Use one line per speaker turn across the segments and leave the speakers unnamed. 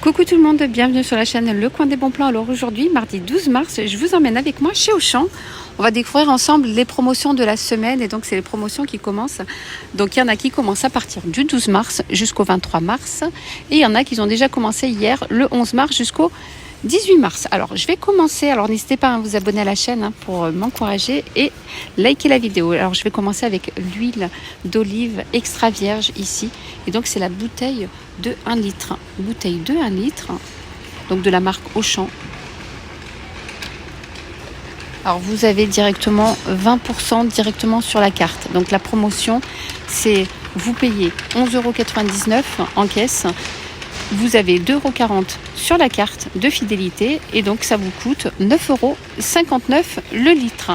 Coucou tout le monde, bienvenue sur la chaîne Le Coin des Bons Plans. Alors aujourd'hui, mardi 12 mars, je vous emmène avec moi chez Auchan. On va découvrir ensemble les promotions de la semaine et donc c'est les promotions qui commencent. Donc il y en a qui commencent à partir du 12 mars jusqu'au 23 mars et il y en a qui ont déjà commencé hier le 11 mars jusqu'au 18 mars. Alors je vais commencer, alors n'hésitez pas à vous abonner à la chaîne pour m'encourager et liker la vidéo. Alors je vais commencer avec l'huile d'olive extra vierge ici et donc c'est la bouteille de 1 litre. Bouteille de 1 litre, donc de la marque Auchan. Alors vous avez directement 20% directement sur la carte. Donc la promotion, c'est vous payez 11,99 € en caisse. Vous avez 2,40 € sur la carte de fidélité et donc ça vous coûte 9,59 € le litre.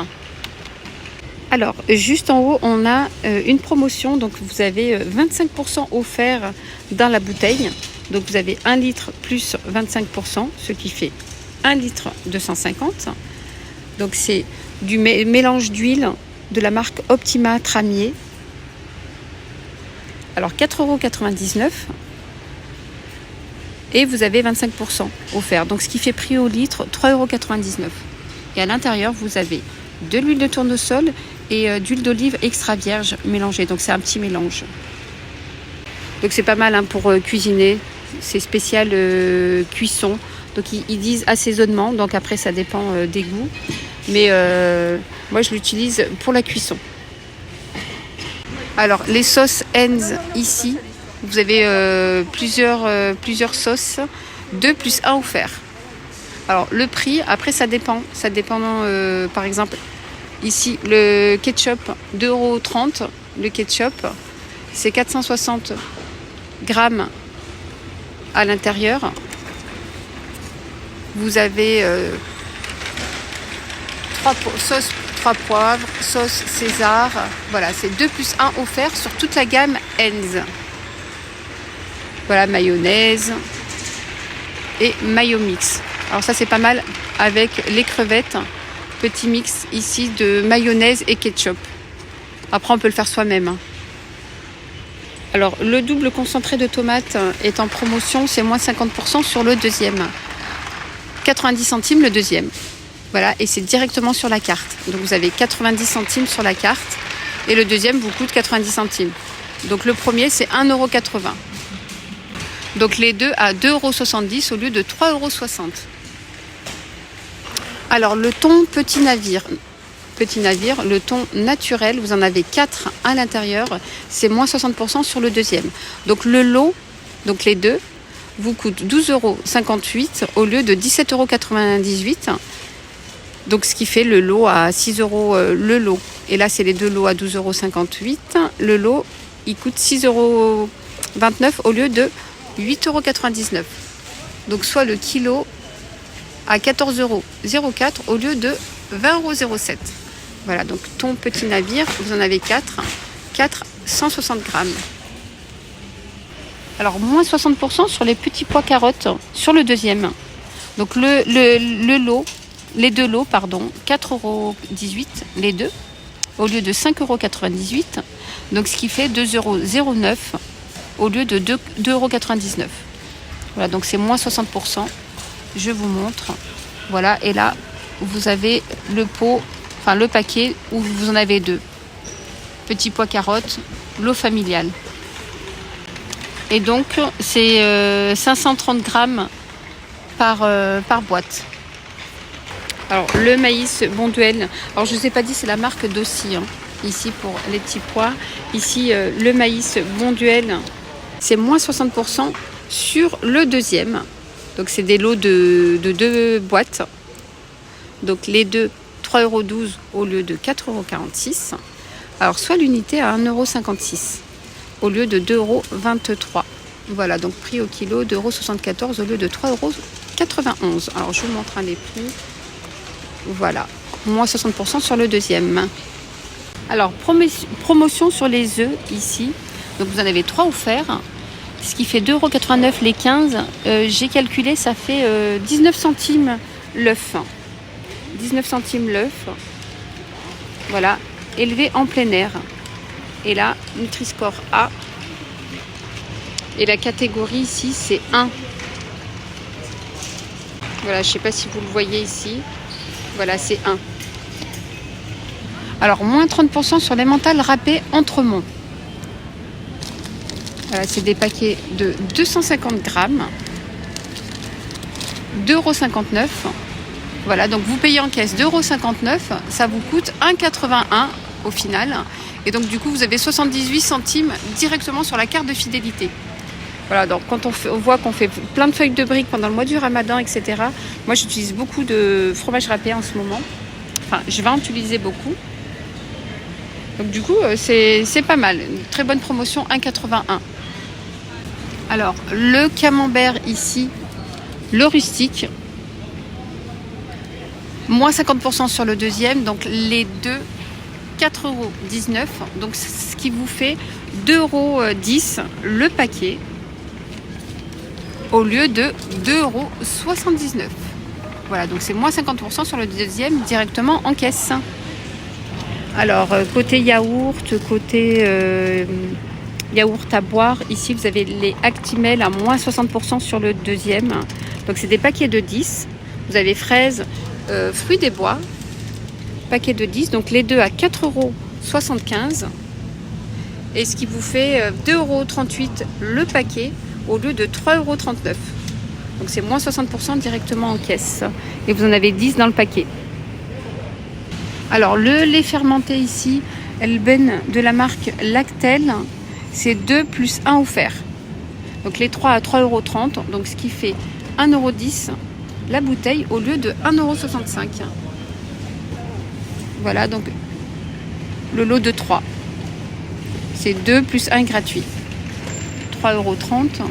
Alors juste en haut on a une promotion, donc vous avez 25% offert dans la bouteille. Donc vous avez 1 litre plus 25%, ce qui fait 1 litre 250. Donc c'est du mélange d'huile de la marque Optima Tramier. Alors 4,99 € et vous avez 25% offert. Donc ce qui fait prix au litre 3,99 €. Et à l'intérieur vous avez de l'huile de tournesol et d'huile d'olive extra vierge mélangée. Donc c'est un petit mélange. Donc c'est pas mal pour cuisiner. C'est spécial cuisson. Donc ils disent assaisonnement. Donc après ça dépend des goûts. Mais moi je l'utilise pour la cuisson. Alors les sauces Heinz ici. Vous avez plusieurs sauces. 2 plus 1 offert. Alors le prix, après ça dépend. Ça dépend par exemple. Ici, le ketchup, 2,30 €. Le ketchup, c'est 460 grammes à l'intérieur. Vous avez 3 poivres, sauce César. Voilà, c'est 2 plus 1 offert sur toute la gamme Heinz. Voilà, mayonnaise et mayo mix. Alors ça, c'est pas mal avec les crevettes. Petit mix ici de mayonnaise et ketchup. Après, on peut le faire soi-même. Alors, le double concentré de tomates est en promotion. C'est moins 50% sur le deuxième. 90 centimes le deuxième. Voilà, et c'est directement sur la carte. Donc, vous avez 90 centimes sur la carte. Et le deuxième vous coûte 90 centimes. Donc, le premier, c'est 1,80 €. Donc, les deux à 2,70 € au lieu de 3,60 €. Alors le thon petit navire, le thon naturel, vous en avez 4 à l'intérieur, c'est moins 60% sur le deuxième. Donc le lot, donc les deux, vous coûte 12,58 € au lieu de 17,98 €. Donc ce qui fait le lot à 6 € le lot. Et là c'est les deux lots à 12,58 €. Le lot, il coûte 6,29 € au lieu de 8,99 €. Donc soit le kilo à 14,04 € au lieu de 20,07 €. Voilà, donc thon petit navire, vous en avez 4, 160 grammes. Alors, moins 60% sur les petits pois carottes sur le deuxième. Donc, le lot, les deux lots, 4,18 € les deux, au lieu de 5,98 €. Donc, ce qui fait 2,09 € au lieu de 2,99 €. Voilà, donc c'est moins 60%. Je vous montre. Voilà, et là, vous avez le paquet où vous en avez 2. Petits pois carottes, lot familial. Et donc, c'est 530 grammes par boîte. Alors, le maïs Bonduelle. Alors, je ne vous ai pas dit, c'est la marque d'Aussi. Ici, pour les petits pois. Ici, le maïs Bonduelle, c'est moins 60% sur le deuxième. Donc c'est des lots de 2 boîtes. Donc les deux, 3,12 € au lieu de 4,46 €. Alors soit l'unité à 1,56 € au lieu de 2,23 €. Voilà, donc prix au kilo d'1,74 € au lieu de 3,91 €. Alors je vous montre les prix. Voilà, moins 60% sur le deuxième. Alors promotion sur les œufs ici. Donc vous en avez 3 offerts. Ce qui fait 2,89 € les 15. J'ai calculé, ça fait 19 centimes l'œuf. 19 centimes l'œuf. Voilà, élevé en plein air. Et là, Nutri-Score A. Et la catégorie ici, c'est 1. Voilà, je ne sais pas si vous le voyez ici. Voilà, c'est 1. Alors, moins 30% sur les mentales râpées Entremont. Voilà, c'est des paquets de 250 grammes. 2,59 €. Voilà, donc vous payez en caisse 2,59 €. Ça vous coûte 1,81 € au final. Et donc, du coup, vous avez 78 centimes directement sur la carte de fidélité. Voilà, donc quand on voit qu'on fait plein de feuilles de briques pendant le mois du Ramadan, etc. Moi, j'utilise beaucoup de fromage râpé en ce moment. Enfin, je vais en utiliser beaucoup. Donc du coup, c'est pas mal. Une très bonne promotion, 1,81 €. Alors, le camembert ici, le rustique, moins 50% sur le deuxième. Donc les deux, 4,19 €. Donc ce qui vous fait 2,10 € le paquet au lieu de 2,79 €. Voilà, donc c'est moins 50% sur le deuxième directement en caisse. Alors, côté yaourt, côté yaourt à boire, ici vous avez les Actimel à moins 60% sur le deuxième. Donc c'est des paquets de 10. Vous avez fraises, fruits des bois, paquet de 10. Donc les deux à 4,75 €. Et ce qui vous fait 2,38 € le paquet au lieu de 3,39 €. Donc c'est moins 60% directement en caisse. Et vous en avez 10 dans le paquet. Alors le lait fermenté ici, Elben de la marque Lactel, c'est 2 plus 1 offert. Donc les 3 à 3,30 €, donc ce qui fait 1,10 € la bouteille au lieu de 1,65 €. Voilà, donc le lot de 3. C'est 2 plus 1 gratuit. 3,30 €.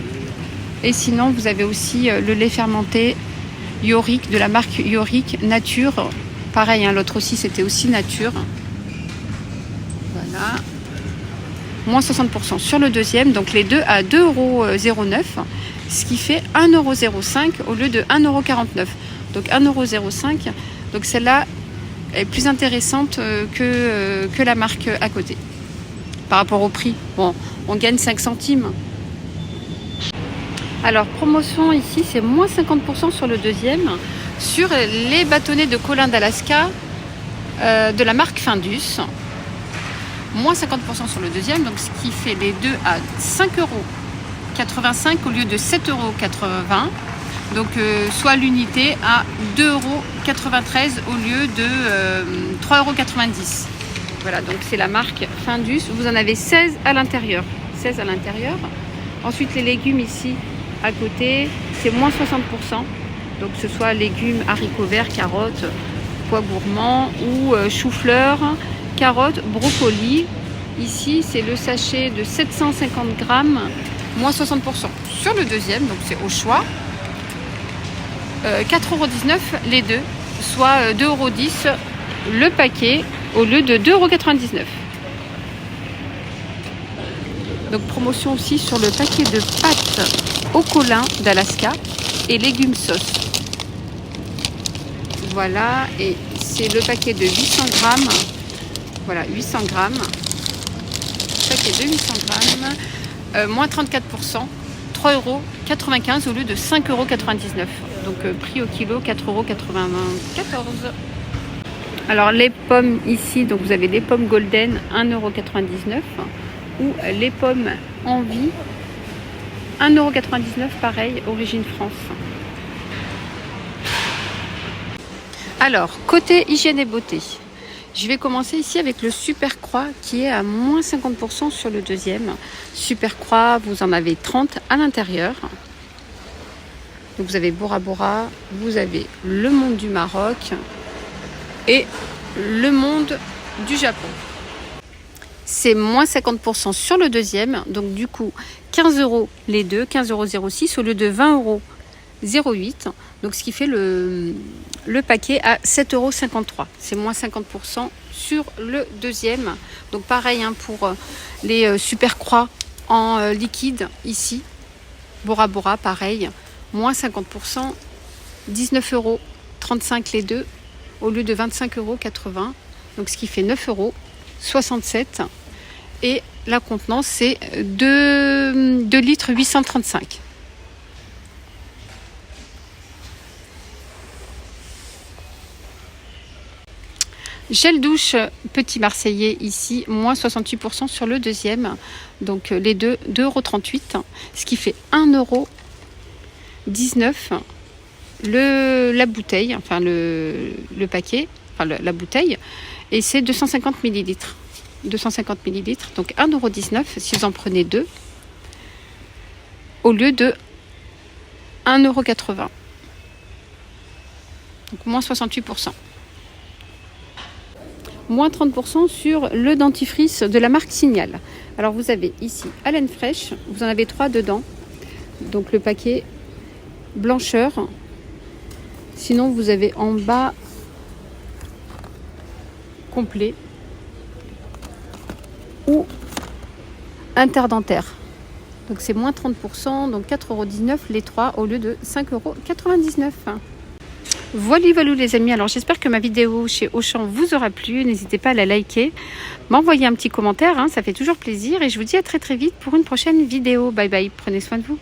Et sinon, vous avez aussi le lait fermenté Yorick de la marque Yorick Nature. Pareil, hein, l'autre aussi, c'était aussi Nature. Voilà. Moins 60% sur le deuxième. Donc les deux à 2,09 €. Ce qui fait 1,05 € au lieu de 1,49 €. Donc 1,05 €. Donc celle-là est plus intéressante que la marque à côté. Par rapport au prix. Bon, on gagne 5 centimes. Alors, promotion ici, c'est moins 50% sur le deuxième. Sur les bâtonnets de Colin d'Alaska de la marque Findus. Moins 50% sur le deuxième. Donc, ce qui fait les deux à 5,85 € au lieu de 7,80 €. Donc, soit l'unité à 2,93 € au lieu de 3,90 €. Voilà, donc c'est la marque Findus. Vous en avez 16 à l'intérieur. 16 à l'intérieur. Ensuite, les légumes ici, à côté, c'est moins 60%. Donc, que ce soit légumes, haricots verts, carottes, pois gourmands ou chou-fleur, carottes, brocolis. Ici, c'est le sachet de 750 grammes, moins 60%. Sur le deuxième, donc c'est au choix, 4,19 € les deux, soit 2,10 € le paquet au lieu de 2,99 €. Donc promotion aussi sur le paquet de pâtes au Colin d'Alaska et légumes sauce. Voilà, et c'est le paquet de 800 grammes. Voilà, 800 grammes. Paquet de 800 grammes. Moins 34%. 3,95 € au lieu de 5,99 €. Donc prix au kilo, 4,94 €. Alors les pommes ici, donc vous avez les pommes golden, 1,99 € ou les pommes en vie, 1,99 € pareil, origine France. Alors, côté hygiène et beauté, je vais commencer ici avec le Super Croix qui est à moins 50% sur le deuxième. Super Croix, vous en avez 30 à l'intérieur. Donc vous avez Bora Bora, vous avez le monde du Maroc et le monde du Japon. C'est moins 50% sur le deuxième, donc du coup 15 € les deux, 15,06 € au lieu de 20,08 €. Donc ce qui fait le paquet à 7,53 €. C'est moins 50% sur le deuxième. Donc pareil hein, pour les Super Croix en liquide ici. Bora Bora pareil, moins 50%, 19,35 € les deux au lieu de 25,80 €. Donc ce qui fait 9,67 €. Et la contenance c'est 2 litres 835. Gel douche petit marseillais ici, moins 68% sur le deuxième. Donc les deux, 2,38 €, ce qui fait 1,19 €. La bouteille, enfin le paquet, enfin la bouteille, et c'est 250 millilitres. 250 millilitres, donc 1,19 € si vous en prenez deux, au lieu de 1,80 €. Donc moins 68%. Moins 30% sur le dentifrice de la marque Signal. Alors vous avez ici Haleine Fraîche, vous en avez 3 dedans. Donc le paquet blancheur. Sinon vous avez en bas complet ou interdentaire. Donc c'est moins 30%, donc 4,19 € les 3 au lieu de 5,99 €. Voilà les amis, alors j'espère que ma vidéo chez Auchan vous aura plu, n'hésitez pas à la liker, m'envoyer un petit commentaire, ça fait toujours plaisir et je vous dis à très vite pour une prochaine vidéo. Bye bye, prenez soin de vous.